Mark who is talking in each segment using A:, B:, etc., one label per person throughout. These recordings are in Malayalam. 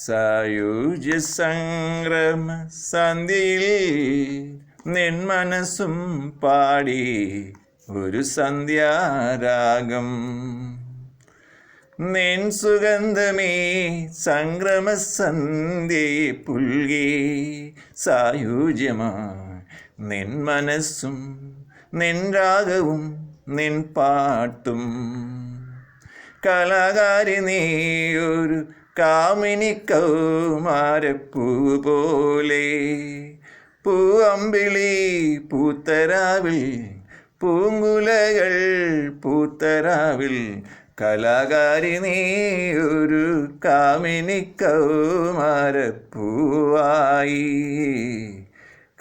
A: സായുജ്യ സംക്രമ സന്ധ്യയിൽ നിൻ മനസ്സും പാടി ഒരു സന്ധ്യാരാഗം. നിൻ സുഗന്ധമേ സംക്രമ സന്ധ്യയെ പുൽകി സായുജ്യമായി നിൻ മനസ്സും നിൻ രാഗവും നിൻ പാട്ടും. കലാകാരി നീയൊരു കാമിനി കൗമാരപ്പൂ പോലെ, പൂവമ്പിളി പൂത്തരാവിൽ പൂങ്കുലകൾ പൂത്തരാവിൽ. കലാകാരി നീയൊരു കാമിനി കൗമാരപ്പൂവായി,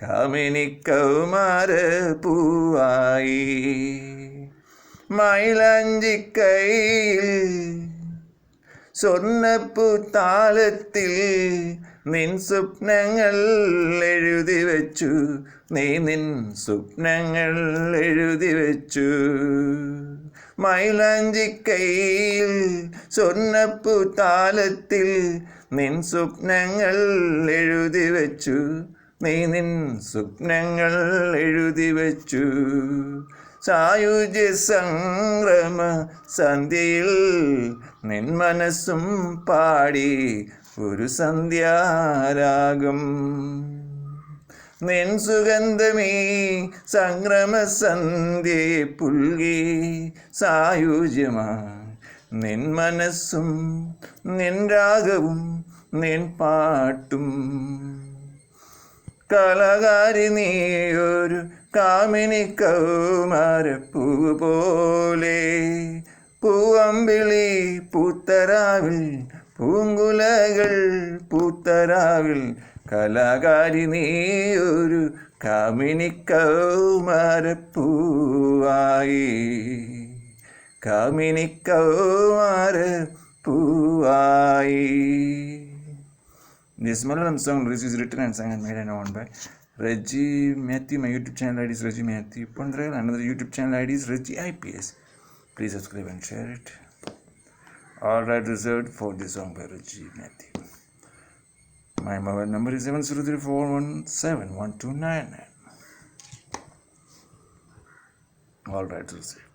A: കാമിനി കൗമാരപ്പൂവായി. മൈലാഞ്ചിക്കൈയിൽ സ്വർണ്ണപ്പൂത്താലത്തിൽ നിൻ സ്വപ്നങ്ങൾ എഴുതി വെച്ചു, നീ നിൻ സ്വപ്നങ്ങൾ എഴുതി വെച്ചു. മൈലാഞ്ചിക്കൈയിൽ സ്വർണ്ണപ്പൂത്താലത്തിൽ നിൻ സ്വപ്നങ്ങൾ എഴുതി വെച്ചു, നീ നിൻ സ്വപ്നങ്ങൾ എഴുതി വെച്ചു. സായുജ്യ സംക്രമ സന്ധ്യയിൽ നിൻ മനസ്സും പാടി ഒരു സന്ധ്യാരാഗം. നിൻ സുഗന്ധമേ സംക്രമ സന്ധ്യയെ പുൽകി സായുജ്യമായി നിൻ മനസ്സും നിൻ രാഗവും നിൻ പാട്ടും. കലാകാരി നീയൊരു കാമിനി കൗമാരപ്പൂ പോലെ, പൂവമ്പിളി പൂത്തരാവിൽ പൂങ്കുലകൾ പൂത്തരാവിൽ. കലാകാരി നീയൊരു കാമിനി കൗമാരപ്പൂവായി, കാമിനി കൗമാരപ്പൂവായി. This Malayalam song is written and sung and made and owned by Reggie Matthew. My YouTube channel ID is Reggie Matthew Pondrel. Another YouTube channel ID is Reggie IPS. Please subscribe and share it. All right, reserved for this song by Reggie Matthew. My mobile number is 703417129. All right, reserved.